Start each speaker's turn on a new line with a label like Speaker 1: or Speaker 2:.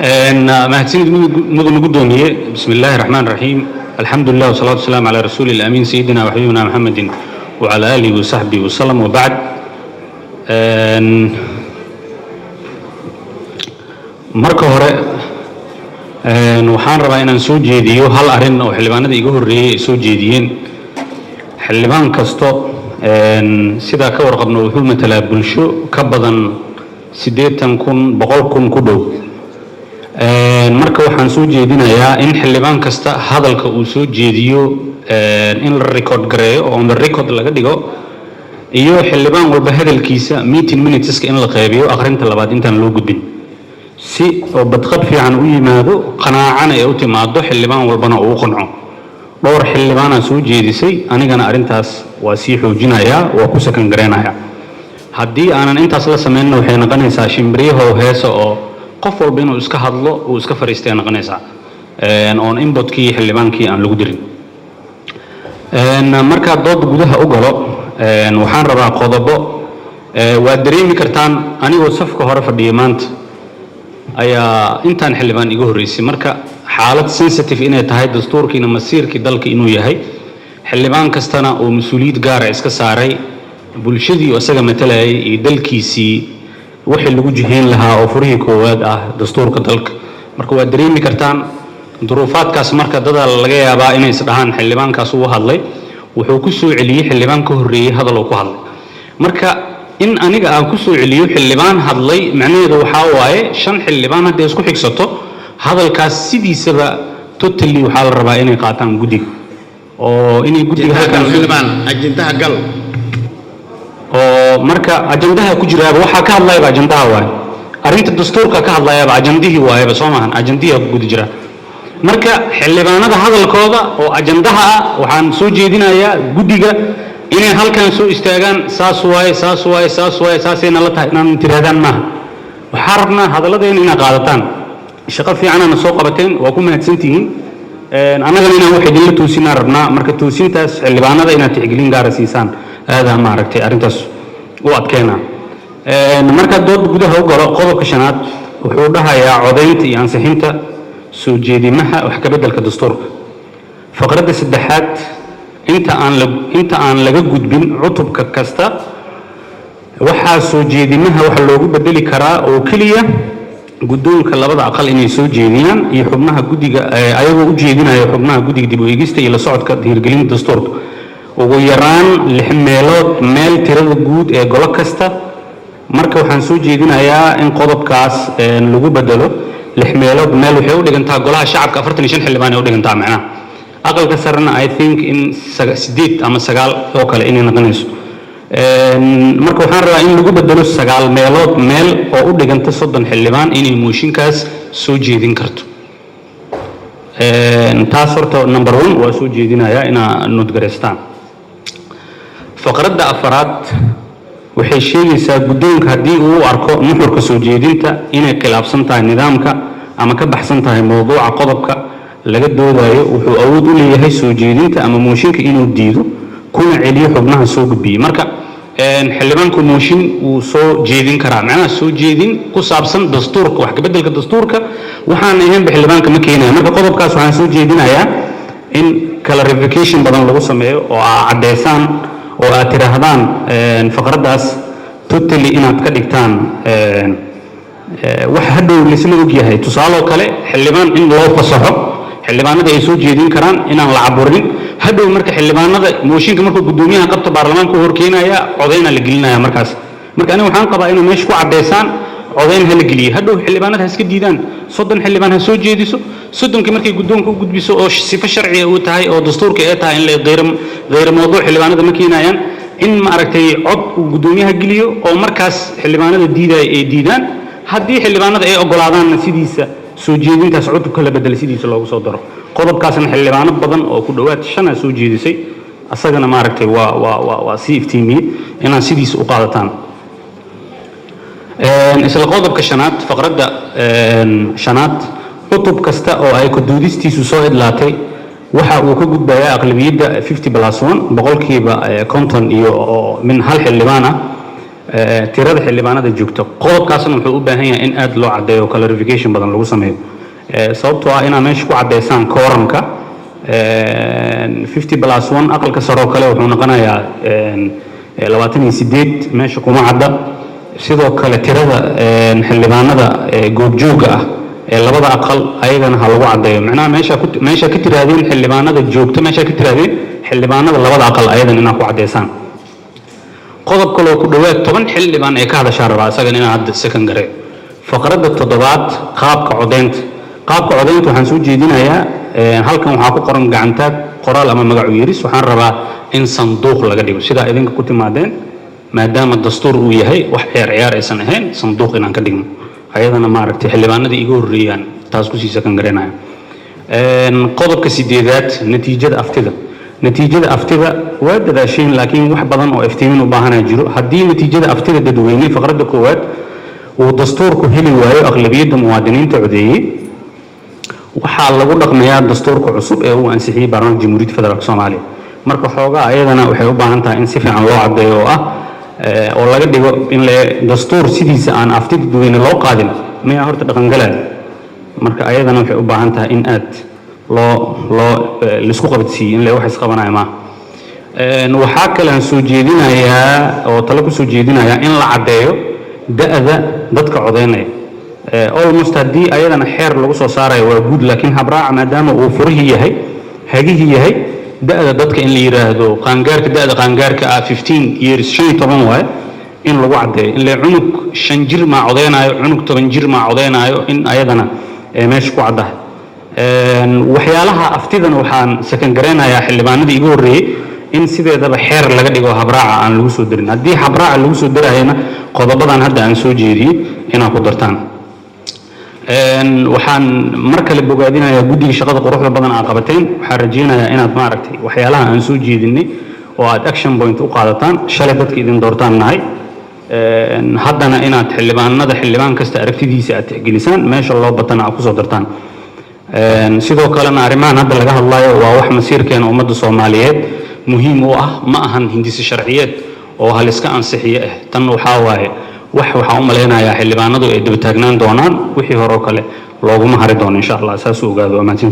Speaker 1: mahadsanid mudane gudoomiye bismi illaahi raxmaan raxiim alxamdu lilah wasalaatu wasalaamu calaa rasuuli ilamiin sayidina waxbibina maxamedin wacala aalihi wasaxbihi wasalam wabacd. marka hore waxaan rabaa inaan soo jeediyo hal arrin oo xildhibaanada iga horreeyey ay soo jeediyeen. xildhibaan kasto sidaa ka warqabno wuxuu matalaa bulsho ka badan 80,000 100,000 ku dhow. marka waxaan soo jeedinayaa in xildhibaan kasta hadalka uu soo jeediyo in la record gareeyo oo on the record laga dhigo, iyo xildhibaan walba hadalkiisa meeting minuteska in la qeybiyo akhrinta labaad intaan loo gudbin, si oo badqab fiican u yimaado, qanaacana ay u timaado, xildhibaan walbana uu qanco. dhowr xildhibaanaa soo jeedisay, anigana arrintaas waa sii xoojinayaa, waa ku sakan gareynayaa. haddii aanan intaas la sameynna waxay noqonaysaa shimbiriyahow heesa oo qof walba inuu iska hadlo uu iska fariistay noqonaysaa, oon inbotkii xildhibaankii aan lagu dirin. markaa dood gudaha u galo, waxaan rabaa qodobo waad dareemi kartaan anigoo safka hore fadhiya maanta ayaa intaan xildhibaan iga horreysay, marka xaalad sensitive inay tahay, dastuurkiina masiirkii dalka inuu yahay, xildhibaan kastana uu mas-uuliyad gaara iska saaray bulshadii isaga matalayay iyo dalkiisii wixii lagu jihayn lahaa oo furihii koowaad ah dastuurka dalka. marka waad dareemi kartaan duruufaadkaas. marka dada laga yaabaa inay isdhahaan xildhibaankaas uu hadlay wuxuu ku soo celiyey xildhibaan ka horreeyey hadal uu ku hadlay. marka in aniga aan ku soo celiyo xildhibaan hadlay macnaheedu waxaa waaye 5 xildhibaan hadday isku xigsato hadalkaas sidiisaba totally waxaa la rabaa inay qaataan guddiga, oo inay guddiga halkan
Speaker 2: xildhibaan ajendaha gal
Speaker 1: oo marka ajandaha ku jiraaba waxaa ka hadlayaba ajandaha waaye, arrinta dastuurka ka hadlayaba ajandihii waayaba soo maahan, ajandihii ku guda jira. marka xildhibaanada hadalkooda oo ajandaha ah waxaan soo jeedinayaa guddiga inay halkan soo istaagaan, saas waaye saas waaye saas waaye saasayna la tahay inaan tiraadaan maaha. waxaa rabnaa hadalladeena inaad qaadataan. shaqo fiicanana soo qabateen, waa ku mahadsantihiin. annagana inaan wax idinla toosinaan rabnaa, marka toosintaas xildhibaanada inaad tixgelin gaara siisaan aadaa maaragtay arrintaas u adkeynaa. marka dood gudaha u galo, qodobka 5aad wuxuu dhahayaa codaynta iyo ansixinta soo jeedimaha wax ka beddelka dastuurka. faqradda 3aad inta aan laga gudbin cutubka kasta waxaa soo jeedimaha waxa loogu bedeli karaa oo keliya guddoonka labada aqal inay soo jeediyaan iyo xubnaha guddiga ayagoo u jeedinaya xubnaha guddiga dib u eegista iyo la socodka hirgelinta dastuurka ugu yaraan 6 meelood meel tirada guud ee golo kasta. marka waxaan soo jeedinayaa in qodobkaas lagu bedelo 6 meelood meel. waxay u dhigantaa golaha shacabka 45 xildhibaan ay u dhigantaa macnaha. aqalka sarena I think in 8 ama 9 oo kale inay noqonayso. marka waxaan rabaa in lagu bedelo 9 meelood meel oo u dhiganta 30 xildhibaan inay mooshinkaas soo jeedin karto. taas horta number 1 waa soo jeedinayaa inaa nodgareystaan. faqradda 4aad waxay sheegaysaa guddoonka haddii uu u arko nuxurka soo jeedinta inay khilaafsan tahay nidaamka ama ka baxsan tahay mowduuca qodobka laga doodayo, wuxuu awood u leeyahay soo jeedinta ama mooshinka inuu diido kuna celiyo xubnaha soo gudbiyey. marka xildhibaanku mooshin wuu soo jeedin karaa, macnaha soo jeedin ku saabsan dastuurka wax ka beddelka dastuurka waxaan ahaynba xildhibaanka ma keenaya. marka qodobkaas waxaan soo jeedinayaa in clarification badan lagu sameeyo oo aad caddeysaan oo aad tiraahdaan faqraddaas totally inaad ka dhigtaan wax hadhow laisla ogyahay. tusaaloo kale xildhibaan in loo fasaxo xildhibaanada ay soo jeedin karaan inaan la caburin. hadhow marka xildhibaanada mooshinka markuu guddoomiyaha qabta baarlamaanka u horkeenaya codayna la gelinaya markaas. marka aniga waxaan qabaa inuu meesha ku caddeysaan codayn ha la geliyo. hadhow xildhibaanada ha iska diidaan, 30 xildhibaan ha soo jeediso, 30kii markay guddoonka u gudbiso oo sifo sharciga uu tahay oo dastuurka ay tahay in la غير mawduuc xildhibaanada ma keenayaan in ma aragtay cod uu guddoomiyaha geliyo oo markaas xildhibaanada diidaya ay diidaan. haddii xildhibaanada ay ogolaadaanna sidiisa soo jeedintaas cutubka la bedel sidiisa loogu soo daro. qodobkaasna xildhibaano badan oo ku dhowaad 5 soo jeedisay, asagana ma aragtay waa si iftiimiyey inaan sidiisa u qaadataan. isla qodobka 5aad faqradda 5aad cutub kasta oo ay kuduudistiisu soo idlaatay waxa uu ka gudbayaa aqlabiyadda 50+1 boqolkiiba 50 iyo min hal xildhibaan ah tirada xildhibaanada joogta qodobkaasna wuxuu u baahan yahay in aad loo caddeeyo clarification badan lagu sameeyo sababtoo ah inaa meesha ku caddeysaan quorumka 50+1 aqalka sare oo kale wuxuu noqonayaa 28 meesha kuma cadda sidoo kale tirada xildhibaanada goobjooga ah ee labada aqal ayagana ha lagu caddeeyo macnaha meesha ka tiraadeen xildhibaanada joogta meesha ka tiraadeen xildhibaanada labada aqal ayadan inaa ku caddeysaan qodob kale oo ku dhawaad 10 xildhibaan ee ka hadashaa rabaa isagan inaa hadda second gare faqradda 7aad qaabka codeynta waxaan soo jeedinayaa halkan waxaa ku qoran gacantaag qoraal ama magacu yeeris waxaan rabaa in sanduuq laga dhigo sidaa idinka ku timaadeen maadaama dastuur uu yahay wax ciyaar aysan ahayn sanduuq inaan ka dhigno ayadana maaragtay xildhibaanadii iga horreeyaan taas ku sii second gareynaya qodobka 8aad natiijada aftida waa dadaasheen laakiin wax badan oo iftiimin u baahanaa jiro haddii natiijada aftida dadweyne faqradda 1aad uu dastuurku heli waayo aqlabiyadda muwaadiniinta codeeyey waxaa lagu dhaqmayaa dastuurka cusub ee uu ansixiyey baarlamaanka jamhuuriyadda federaalk soomaaliya marka xoogaa ayadana waxay u baahan tahay in si fiican loo caddeeyo oo ah oo laga dhigo in dastuur sidiisa aan afti dadweyne loo qaadin miyaa horta dhaqangalaya marka ayadana waxay u baahan tahay in aad laisku qabadsiiyo in wax isqabanaya maaha waxaa kale aan soo jeedinayaa oo talo ku soo jeedinayaa in la caddeeyo da'da dadka codeynaya almost haddii ayadana xeer lagu soo saarayo waa guud laakiin habraaca maadaama uu furihii yahay hagihii yahay da'da dadka in la yiraahdo da'da qaangaarka ah 15 years 15 waaye in lagu caddeeyo in la cunug 5 jir ma codeynayo cunug 10 jir ma codeynayo in ayadana meesha ku caddahay waxyaalaha aftidana waxaan second gareynayaa xildhibaanadii iga horreeyey in sideedaba xeer laga dhigo habraaca aan lagu soo darin haddii habraaca lagu soo darayana qodobadan hadda aan soo jeediyey inaad ku dartaan waxaan mar kale bogaadinayaa guddiga shaqada quruxda badan aad qabateen waxaan rajeynayaa inaad maaragtay waxyaalaha aan soo jeedinay oo aad action point u qaadataan shalay dadka idin doortaan nahay haddana inaad xildhibaan kasta aragtidiisa aad tixgelisaan meesha loo batana aad kusoo dartaan sidoo kalena arrimahan hadda laga hadlayo waa wax masiirkeena ummadda soomaaliyeed muhiim u ah ma ahan hindisi sharciyeed oo haliska ansixiye ah tan waxaa waaye waxaan u malaynayaa xildhibaanadu ay daba taagnaan doonaan wixii hore oo kale looguma hari doono insha allah saas u ogaado amaantintii